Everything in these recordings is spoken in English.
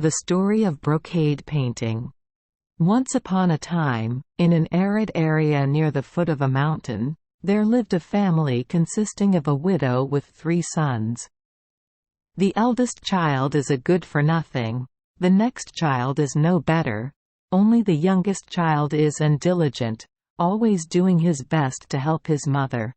The story of brocade painting. Once upon a time, in an arid area near the foot of a mountain, there lived a family consisting of a widow with 3 sons. The eldest child is a good-for-nothing, the next child is no better, only the youngest child is and diligent, always doing his best to help his mother.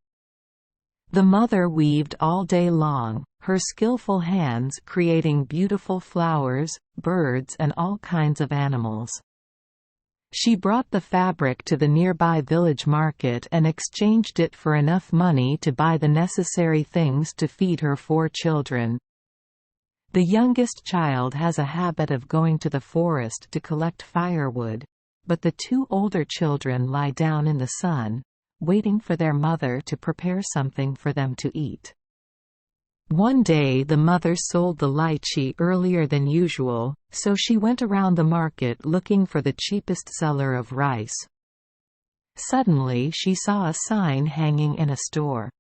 The mother weaved all day long, her skillful hands creating beautiful flowers, birds and all kinds of animals. She brought the fabric to the nearby village market and exchanged it for enough money to buy the necessary things to feed her 4 children. The youngest child has a habit of going to the forest to collect firewood, but the 2 older children lie down in the sun, waiting for their mother to prepare something for them to eat. One day the mother sold the lychee earlier than usual, so she went around the market looking for the cheapest seller of rice. Suddenly she saw a sign hanging in a store.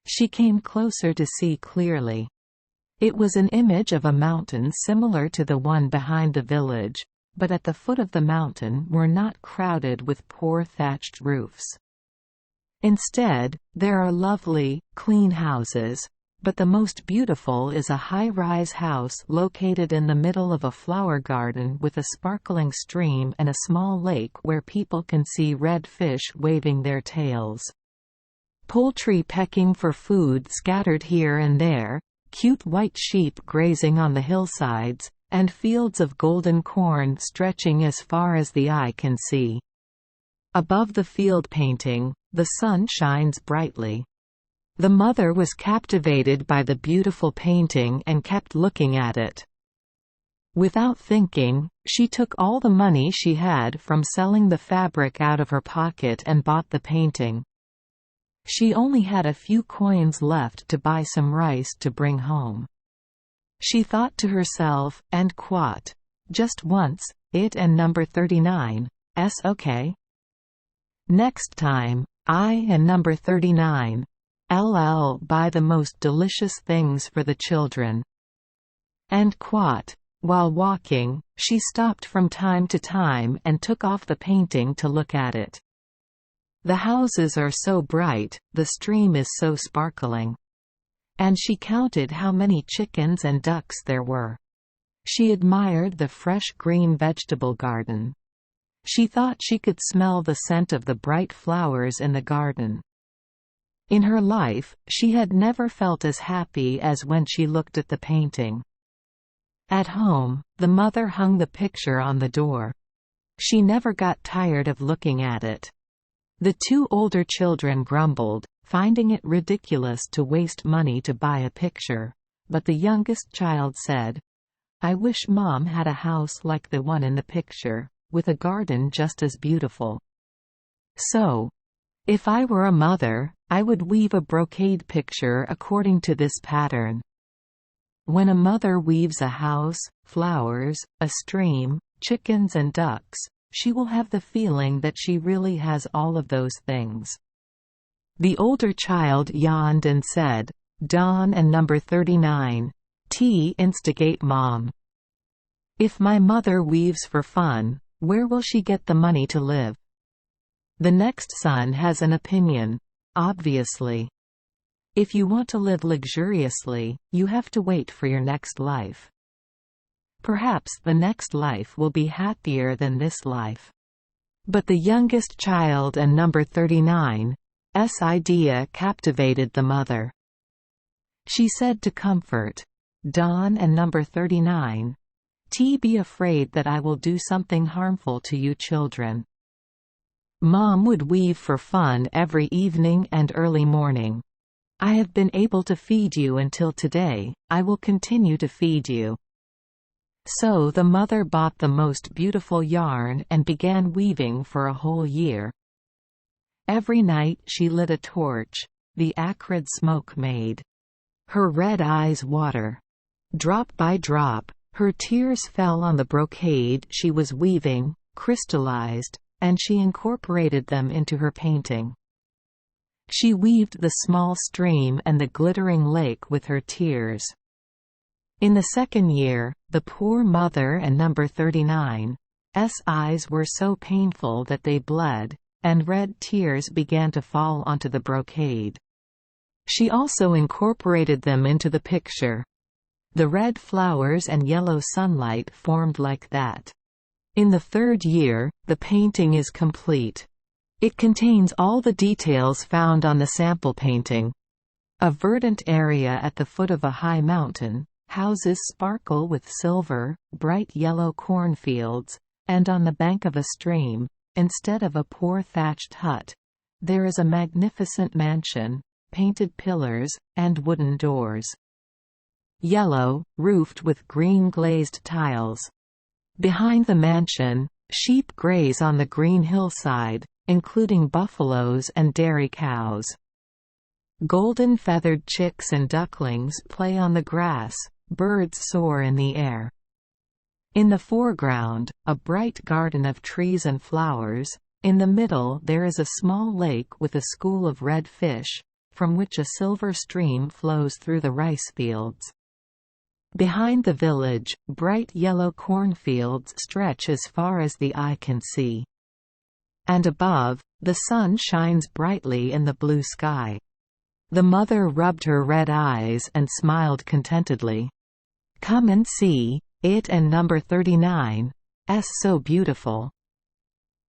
She came closer to see clearly. It was an image of a mountain similar to the one behind the village, but at the foot of the mountain were not crowded with poor thatched roofs. Instead, there are lovely, clean houses, but the most beautiful is a high-rise house located in the middle of a flower garden with a sparkling stream and a small lake where people can see red fish waving their tails. Poultry pecking for food scattered here and there, cute white sheep grazing on the hillsides, and fields of golden corn stretching as far as the eye can see. Above the field painting, the sun shines brightly. The mother was captivated by the beautiful painting and kept looking at it. Without thinking, she took all the money she had from selling the fabric out of her pocket and bought the painting. She only had a few coins left to buy some rice to bring home. She thought to herself, and quote, "Just once, it and number 39's okay. Next time, I and number 39 LL buy the most delicious things for the children." End quote. While walking, she stopped from time to time and took off the painting to look at it. The houses are so bright, the stream is so sparkling. And she counted how many chickens and ducks there were. She admired the fresh green vegetable garden. She thought she could smell the scent of the bright flowers in the garden. In her life, she had never felt as happy as when she looked at the painting. At home, the mother hung the picture on the door. She never got tired of looking at it. The 2 older children grumbled, finding it ridiculous to waste money to buy a picture, but the youngest child said, "I wish Mom had a house like the one in the picture, with a garden just as beautiful. So, if I were a mother, I would weave a brocade picture according to this pattern." When a mother weaves a house, flowers, a stream, chickens and ducks, she will have the feeling that she really has all of those things. The older child yawned and said, "Don and number 39 instigate Mom. If my mother weaves for fun, where will she get the money to live?" The next son has an opinion. Obviously. If you want to live luxuriously, you have to wait for your next life. Perhaps the next life will be happier than this life. But the youngest child and number 39's idea captivated the mother. She said to comfort Don and number 39, "Be afraid that I will do something harmful to you children. Mom would weave for fun every evening and early morning. I have been able to feed you until today, I will continue to feed you." So the mother bought the most beautiful yarn and began weaving for a whole year. Every night she lit a torch. The acrid smoke made her red eyes water. Drop by drop, her tears fell on the brocade she was weaving, crystallized, and she incorporated them into her painting. She weaved the small stream and the glittering lake with her tears. In the second year, the poor mother and number 39's eyes were so painful that they bled, and red tears began to fall onto the brocade. She also incorporated them into the picture. The red flowers and yellow sunlight formed like that. In the third year, the painting is complete. It contains all the details found on the sample painting. A verdant area at the foot of a high mountain, houses sparkle with silver, bright yellow cornfields, and on the bank of a stream, instead of a poor thatched hut, there is a magnificent mansion, painted pillars, and wooden doors. Yellow, roofed with green glazed tiles. Behind the mansion, sheep graze on the green hillside, including buffaloes and dairy cows. Golden feathered chicks and ducklings play on the grass, birds soar in the air. In the foreground, a bright garden of trees and flowers. In the middle there is a small lake with a school of red fish, from which a silver stream flows through the rice fields. Behind the village, bright yellow cornfields stretch as far as the eye can see. And above, the sun shines brightly in the blue sky. The mother rubbed her red eyes and smiled contentedly. "Come and see, it and number 39's so beautiful."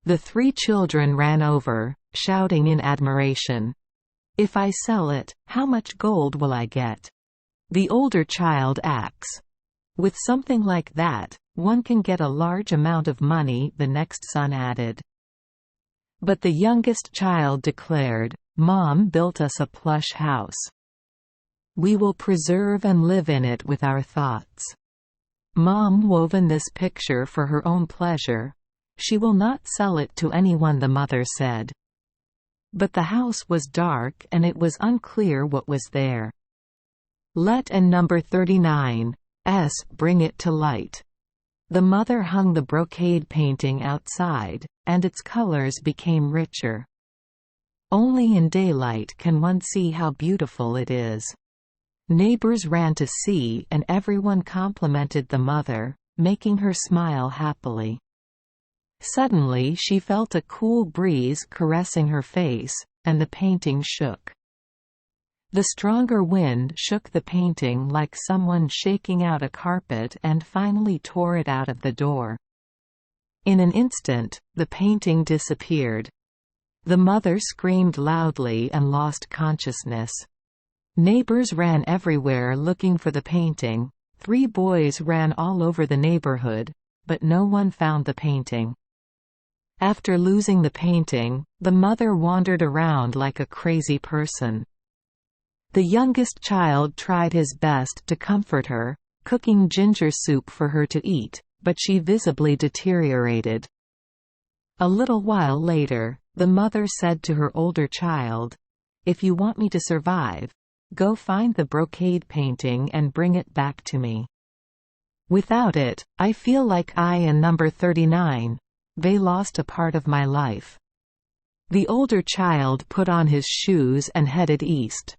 The three children ran over, shouting in admiration. "If I sell it, how much gold will I get?" The older child asks. "With something like that, one can get a large amount of money," the next son added. But the youngest child declared, "Mom built us a plush house. We will preserve and live in it with our thoughts. Mom woven this picture for her own pleasure. She will not sell it to anyone," the mother said. But the house was dark and it was unclear what was there. "Let and number 39's bring it to light." The mother hung the brocade painting outside, and its colors became richer. Only in daylight can one see how beautiful it is. Neighbors ran to see and everyone complimented the mother, making her smile happily. Suddenly she felt a cool breeze caressing her face, and the painting shook. The stronger wind shook the painting like someone shaking out a carpet and finally tore it out of the door. In an instant, the painting disappeared. The mother screamed loudly and lost consciousness. Neighbors ran everywhere looking for the painting. 3 boys ran all over the neighborhood, but no one found the painting. After losing the painting, the mother wandered around like a crazy person. The youngest child tried his best to comfort her, cooking ginger soup for her to eat, but she visibly deteriorated. A little while later, the mother said to her older child, "If you want me to survive, go find the brocade painting and bring it back to me. Without it, I feel like I and number 39's lost a part of my life." The older child put on his shoes and headed east.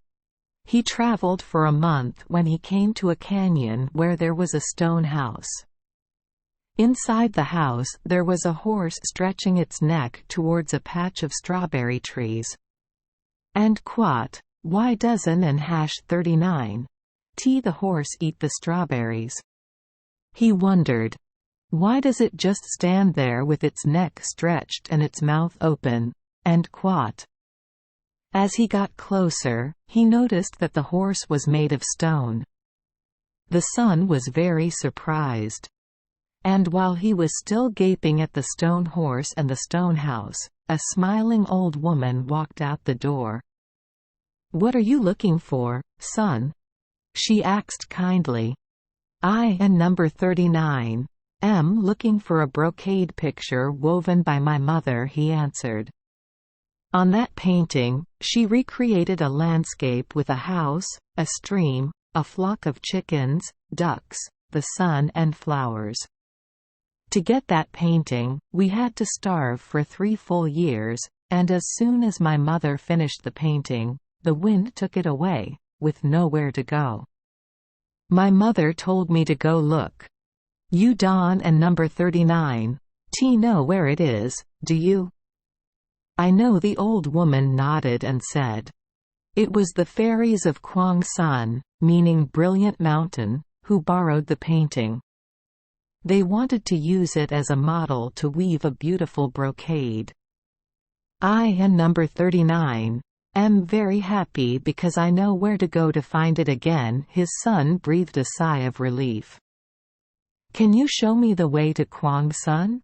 He traveled for a month when he came to a canyon where there was a stone house. Inside the house there was a horse stretching its neck towards a patch of strawberry trees. And quote, "Why doesn't and hash 39's the horse eat the strawberries?" He wondered. Why does it just stand there with its neck stretched and its mouth open? End quote. As he got closer, he noticed that the horse was made of stone. The son was very surprised. And while he was still gaping at the stone horse and the stone house, a smiling old woman walked out the door. "What are you looking for, son?" she asked kindly. "I and number 39's looking for a brocade picture woven by my mother," he answered. On that painting, she recreated a landscape with a house, a stream, a flock of chickens, ducks, the sun and flowers. To get that painting, we had to starve for 3 full years, and as soon as my mother finished the painting, the wind took it away, with nowhere to go. My mother told me to go look. You Don and number 39. T know where it is, do you? I know. The old woman nodded and said. It was the fairies of Kwang San, meaning Brilliant Mountain, who borrowed the painting. They wanted to use it as a model to weave a beautiful brocade. I and number 39 am very happy because I know where to go to find it again. His son breathed a sigh of relief. Can you show me the way to Kwang San?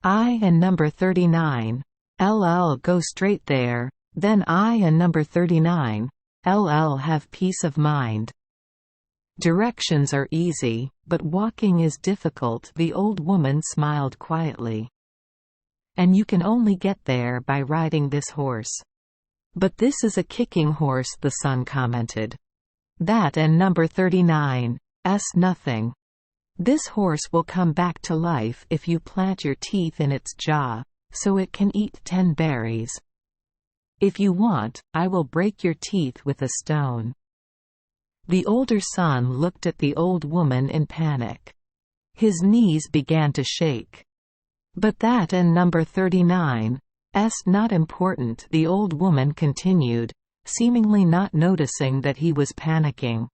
I and number 39 LL go straight there, then I and number 39 LL have peace of mind. Directions are easy, but walking is difficult. The old woman smiled quietly. And you can only get there by riding this horse. But this is a kicking horse, the son commented. That and number 39 nothing. This horse will come back to life if you plant your teeth in its jaw, so it can eat 10 berries. If you want, I will break your teeth with a stone. The older son looked at the old woman in panic. His knees began to shake. But that and number 39 not important, the old woman continued, seemingly not noticing that he was panicking.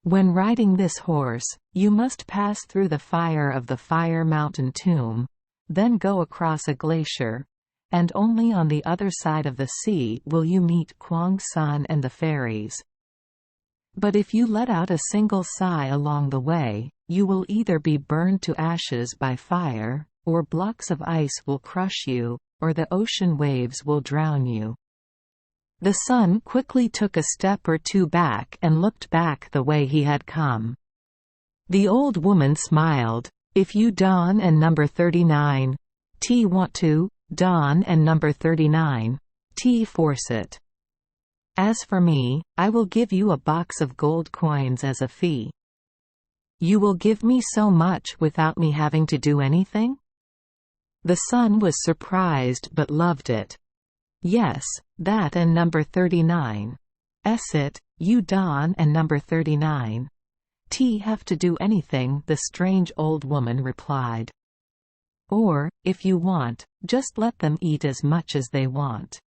When riding this horse, you must pass through the fire of the Fire Mountain tomb, then go across a glacier, and only on the other side of the sea will you meet Kwang San and the fairies. But if you let out a single sigh along the way, you will either be burned to ashes by fire, or blocks of ice will crush you, or the ocean waves will drown you. The son quickly took a step or two back and looked back the way he had come. The old woman smiled. If you Don and number 39 T want to, Don and number 39 T force it. As for me, I will give you a box of gold coins as a fee. You will give me so much without me having to do anything? The son was surprised but loved it. Yes, that and number 39 it, you Don and number 39 T have to do anything, the strange old woman replied. Or, if you want, just let them eat as much as they want.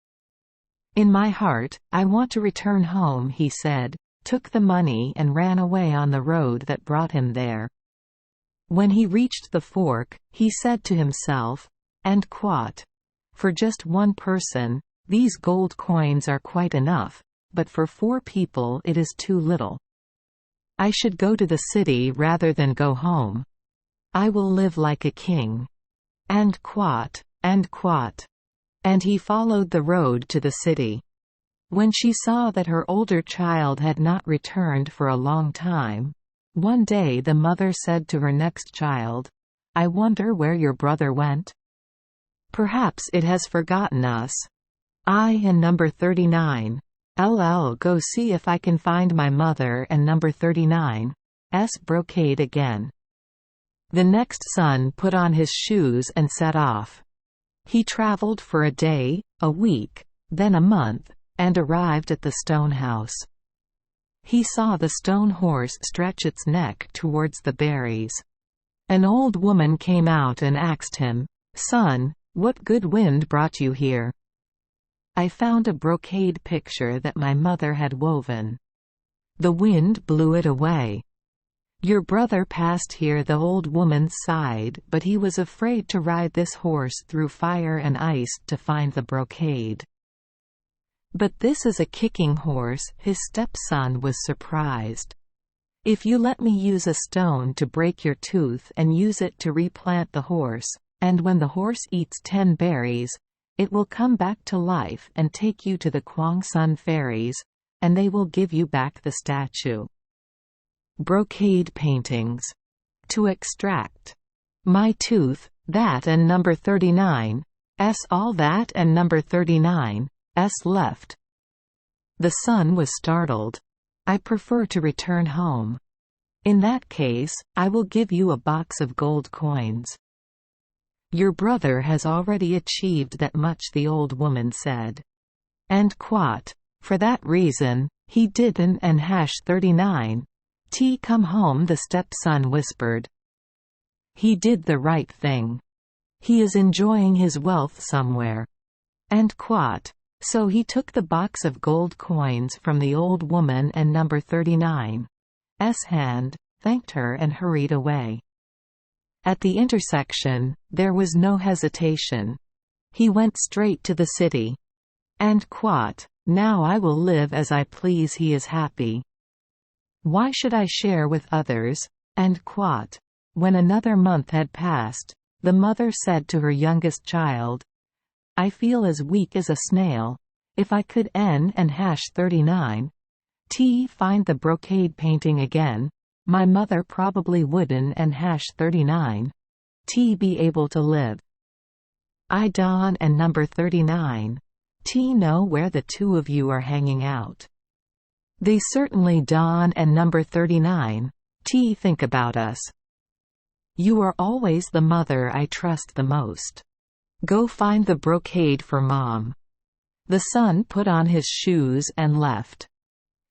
In my heart, I want to return home, he said, took the money and ran away on the road that brought him there. When he reached the fork, he said to himself, and quote, for just one person, these gold coins are quite enough, but for 4 people it is too little. I should go to the city rather than go home. I will live like a king. And quote. And he followed the road to the city. When she saw that her older child had not returned for a long time, one day the mother said to her next child, I wonder where your brother went? Perhaps it has forgotten us. I and number 39 LL go see if I can find my mother and number 39 Brocade again. The next son put on his shoes and set off. He traveled for a day, a week, then a month, and arrived at the stone house. He saw the stone horse stretch its neck towards the berries. An old woman came out and asked him, Son, what good wind brought you here? I found a brocade picture that my mother had woven. The wind blew it away. Your brother passed here, the old woman sighed, but he was afraid to ride this horse through fire and ice to find the brocade. But this is a kicking horse, his stepson was surprised. If you let me use a stone to break your tooth and use it to replant the horse, and when the horse eats 10 berries, it will come back to life and take you to the Kwang San fairies, and they will give you back the statue. Brocade paintings. To extract. My tooth, that and number 39 all that and number 39 left. The son was startled. I prefer to return home. In that case, I will give you a box of gold coins. Your brother has already achieved that much, the old woman said. And quote. For that reason, he didn't and 39 T come home, the stepson whispered. He did the right thing. He is enjoying his wealth somewhere. And quat. So he took the box of gold coins from the old woman and number 39's hand, thanked her and hurried away. At the intersection, there was no hesitation. He went straight to the city. And quat. Now I will live as I please. He is happy. Why should I share with others? And quat. When another month had passed, the mother said to her youngest child, I feel as weak as a snail. If I could n and hash 39 t find the brocade painting again, my mother probably wouldn't and hash 39 t be able to live. I Don and number 39 t know where the two of you are hanging out. They certainly Don and number 39 t think about us. You are always the mother I trust the most. Go find the brocade for Mom. The son put on his shoes and left.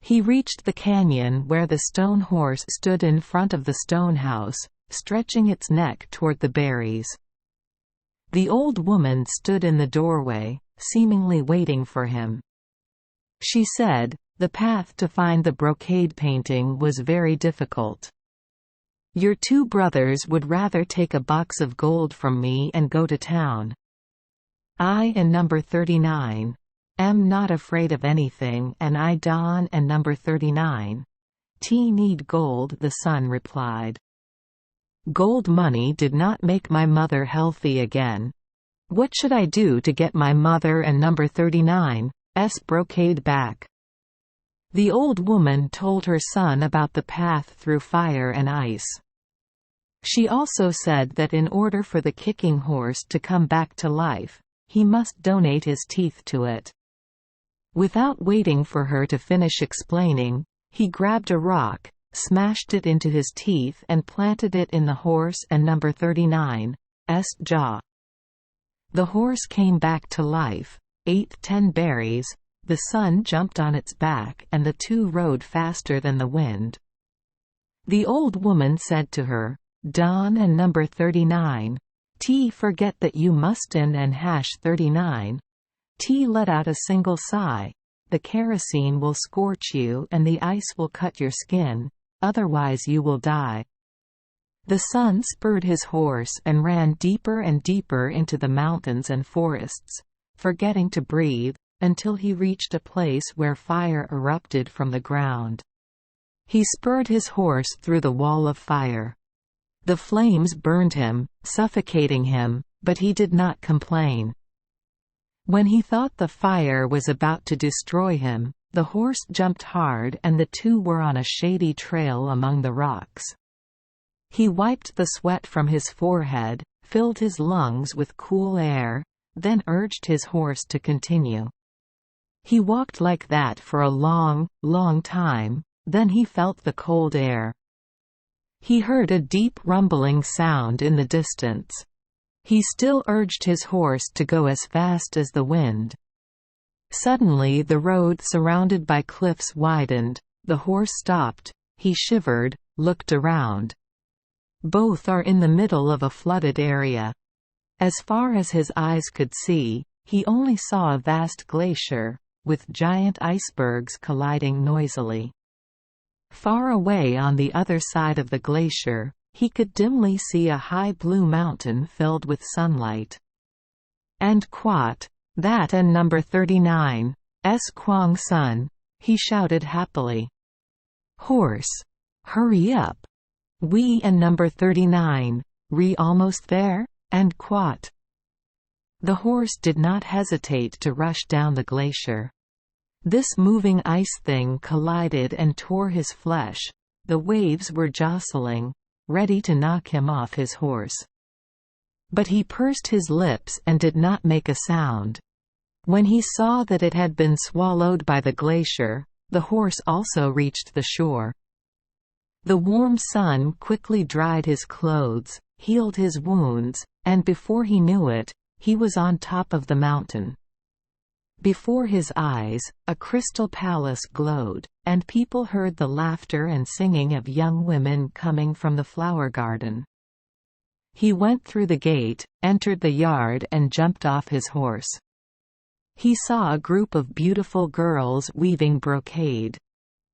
He reached the canyon where the stone horse stood in front of the stone house, stretching its neck toward the berries. The old woman stood in the doorway, seemingly waiting for him. She said, the path to find the brocade painting was very difficult. Your two brothers would rather take a box of gold from me and go to town. I and number 39 am not afraid of anything, and I Don and number 39 t need gold, the son replied. Gold money did not make my mother healthy again. What should I do to get my mother and number 39's brocade back? The old woman told her son about the path through fire and ice. She also said that in order for the kicking horse to come back to life, he must donate his teeth to it. Without waiting for her to finish explaining, he grabbed a rock, smashed it into his teeth and planted it in the horse and number 39's jaw. The horse came back to life, ate 10 berries, the son jumped on its back and the two rode faster than the wind. The old woman said to her, Don and number 39 t forget that you mustn't and hash 39 t let out a single sigh. The kerosene will scorch you and the ice will cut your skin, otherwise you will die. The son spurred his horse and ran deeper and deeper into the mountains and forests, forgetting to breathe, until he reached a place where fire erupted from the ground. He spurred his horse through the wall of fire. The flames burned him, suffocating him, but he did not complain. When he thought the fire was about to destroy him, the horse jumped hard and the two were on a shady trail among the rocks. He wiped the sweat from his forehead, filled his lungs with cool air, then urged his horse to continue. He walked like that for a long, long time, then he felt the cold air. He heard a deep rumbling sound in the distance. He still urged his horse to go as fast as the wind. Suddenly the road surrounded by cliffs widened, the horse stopped, he shivered, looked around. Both are in the middle of a flooded area. As far as his eyes could see, he only saw a vast glacier, with giant icebergs colliding noisily. Far away on the other side of the glacier, he could dimly see a high blue mountain filled with sunlight. And quat, that and number 39's Kwang Sun, he shouted happily. Horse! Hurry up! We and number 39, re almost there? And quat. The horse did not hesitate to rush down the glacier. This moving ice thing collided and tore his flesh. The waves were jostling, ready to knock him off his horse. But he pursed his lips and did not make a sound. When he saw that it had been swallowed by the glacier, the horse also reached the shore. The warm sun quickly dried his clothes, healed his wounds, and before he knew it, he was on top of the mountain. Before his eyes, a crystal palace glowed, and people heard the laughter and singing of young women coming from the flower garden. He went through the gate, entered the yard and jumped off his horse. He saw a group of beautiful girls weaving brocade.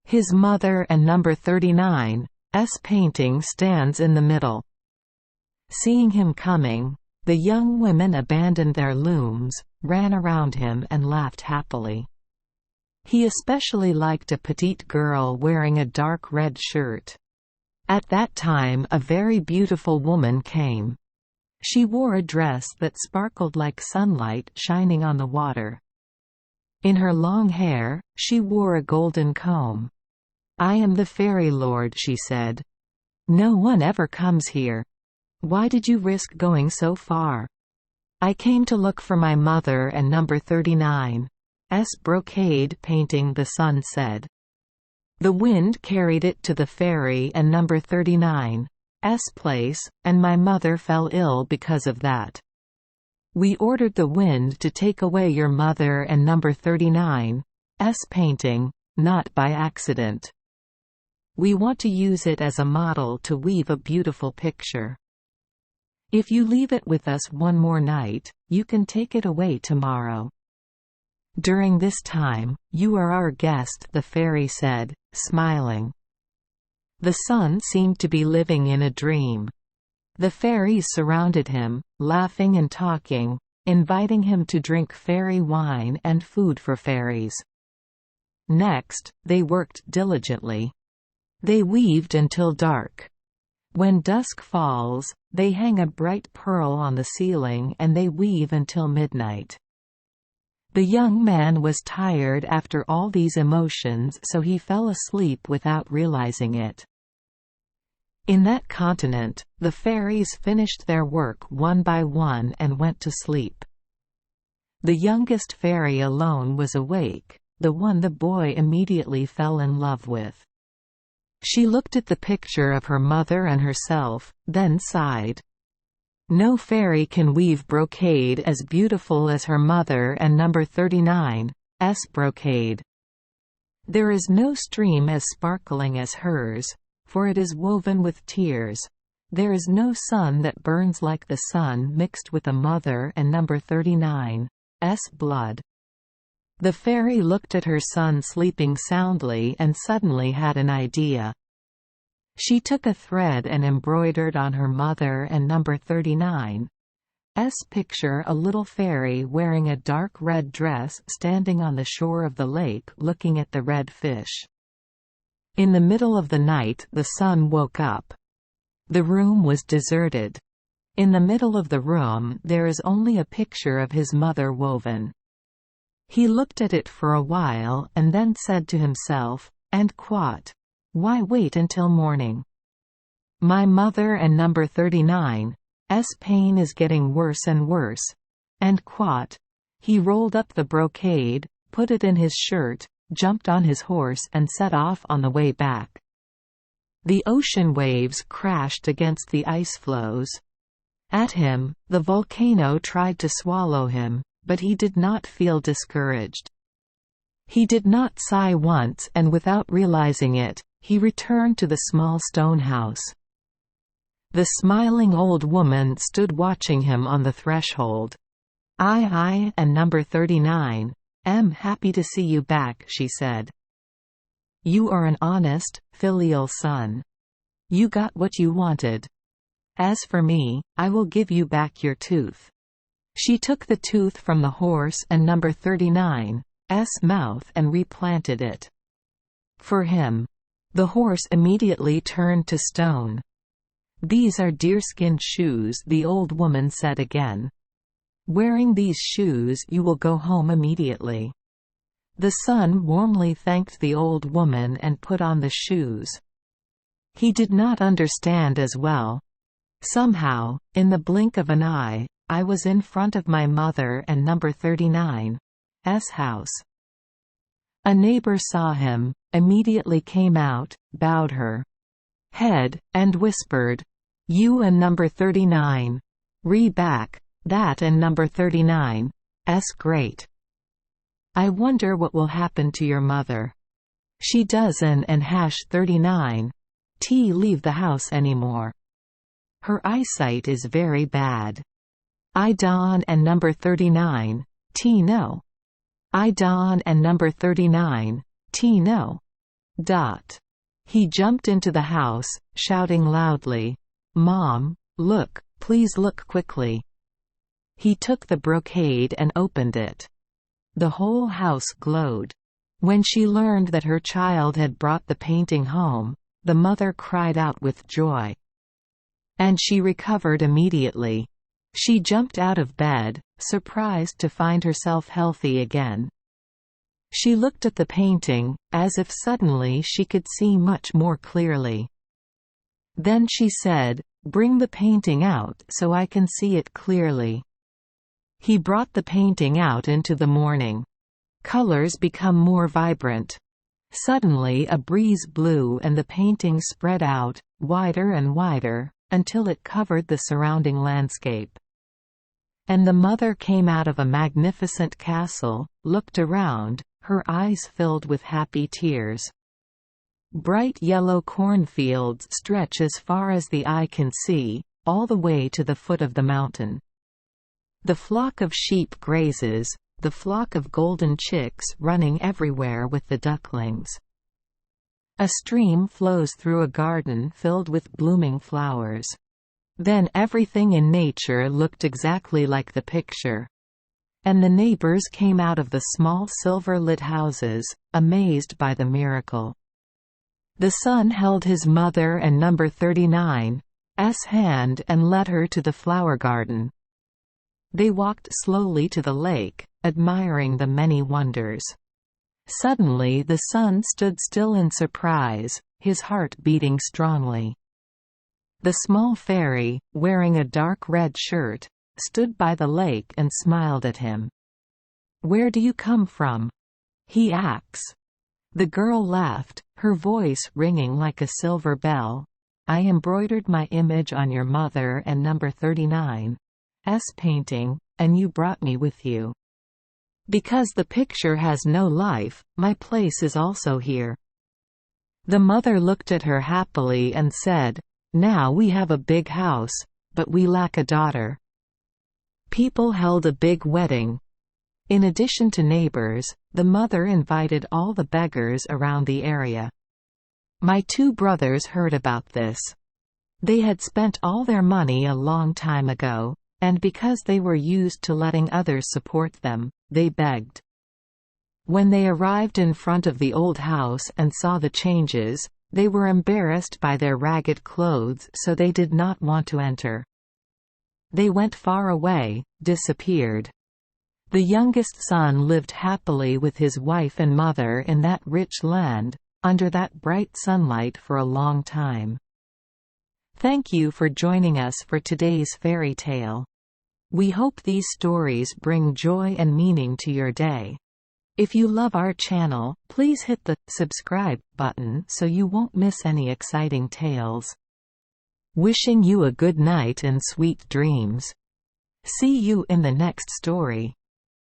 His mother and number 39's painting stands in the middle. Seeing him coming, the young women abandoned their looms, ran around him and laughed happily. He especially liked a petite girl wearing a dark red shirt. At that time a very beautiful woman came. She wore a dress that sparkled like sunlight shining on the water. In her long hair, she wore a golden comb. "I am the fairy lord," she said. "No one ever comes here. Why did you risk going so far?" "I came to look for my mother and number 39's brocade painting," the sun said. "The wind carried it to the fairy and number 39's place, and my mother fell ill because of that. We ordered the wind to take away your mother and number 39's painting, not by accident. We want to use it as a model to weave a beautiful picture. If you leave it with us one more night, you can take it away tomorrow. During this time, you are our guest," the fairy said, smiling. The sun seemed to be living in a dream. The fairies surrounded him, laughing and talking, inviting him to drink fairy wine and food for fairies. Next, they worked diligently. They weaved until dark. When dusk falls, they hang a bright pearl on the ceiling and they weave until midnight. The young man was tired after all these emotions, so he fell asleep without realizing it. In that continent, the fairies finished their work one by one and went to sleep. The youngest fairy alone was awake, the one the boy immediately fell in love with. She looked at the picture of her mother and herself, then sighed. No fairy can weave brocade as beautiful as her mother and number 39's brocade. There is no stream as sparkling as hers, for it is woven with tears. There is no sun that burns like the sun mixed with a mother and number 39's blood. The fairy looked at her son sleeping soundly and suddenly had an idea. She took a thread and embroidered on her mother and number 39's picture a little fairy wearing a dark red dress standing on the shore of the lake looking at the red fish. In the middle of the night the sun woke up. The room was deserted. In the middle of the room there is only a picture of his mother woven. He looked at it for a while and then said to himself, and quote, "Why wait until morning? My mother and number 39's pain is getting worse and worse." And quote. He rolled up the brocade, put it in his shirt, jumped on his horse and set off on the way back. The ocean waves crashed against the ice floes. At him, the volcano tried to swallow him, but he did not feel discouraged. He did not sigh once, and without realizing it, he returned to the small stone house. The smiling old woman stood watching him on the threshold. "I and number 39 am happy to see you back," she said. "You are an honest, filial son. You got what you wanted. As for me, I will give you back your tooth." She took the tooth from the horse and number 39's mouth and replanted it. For him. The horse immediately turned to stone. "These are deerskin shoes," the old woman said again. "Wearing these shoes you will go home immediately." The son warmly thanked the old woman and put on the shoes. He did not understand as well. Somehow, in the blink of an eye, I was in front of my mother and number 39's house. A neighbor saw him, immediately came out, bowed her head, and whispered, "You and number 39 back, that and number 39's great." I wonder what will happen to your mother. She doesn't and #39 T leave the house anymore. Her eyesight is very bad. I don and number 39 T no. I don and number 39 T no. He jumped into the house, shouting loudly, "Mom, look, please look quickly." He took the brocade and opened it. The whole house glowed. When she learned that her child had brought the painting home, the mother cried out with joy. And she recovered immediately. She jumped out of bed, surprised to find herself healthy again. She looked at the painting, as if suddenly she could see much more clearly. Then she said, "Bring the painting out so I can see it clearly." He brought the painting out into the morning. Colors become more vibrant. Suddenly a breeze blew and the painting spread out, wider and wider, until it covered the surrounding landscape. And the mother came out of a magnificent castle, looked around, her eyes filled with happy tears. Bright yellow cornfields stretch as far as the eye can see, all the way to the foot of the mountain. The flock of sheep grazes, the flock of golden chicks running everywhere with the ducklings. A stream flows through a garden filled with blooming flowers. Then everything in nature looked exactly like the picture. And the neighbors came out of the small silver-lit houses, amazed by the miracle. The son held his mother and number 39's hand and led her to the flower garden. They walked slowly to the lake, admiring the many wonders. Suddenly the son stood still in surprise, his heart beating strongly. The small fairy, wearing a dark red shirt, stood by the lake and smiled at him. "Where do you come from?" he asked. The girl laughed, her voice ringing like a silver bell. "I embroidered my image on your mother and number 39's painting, and you brought me with you. Because the picture has no life, my place is also here." The mother looked at her happily and said, "Now we have a big house, but we lack a daughter." People held a big wedding. In addition to neighbors, the mother invited all the beggars around the area. My two brothers heard about this. They had spent all their money a long time ago, and because they were used to letting others support them, they begged. When they arrived in front of the old house and saw the changes, they were embarrassed by their ragged clothes, so they did not want to enter. They went far away, disappeared. The youngest son lived happily with his wife and mother in that rich land, under that bright sunlight for a long time. Thank you for joining us for today's fairy tale. We hope these stories bring joy and meaning to your day. If you love our channel, please hit the subscribe button so you won't miss any exciting tales. Wishing you a good night and sweet dreams. See you in the next story.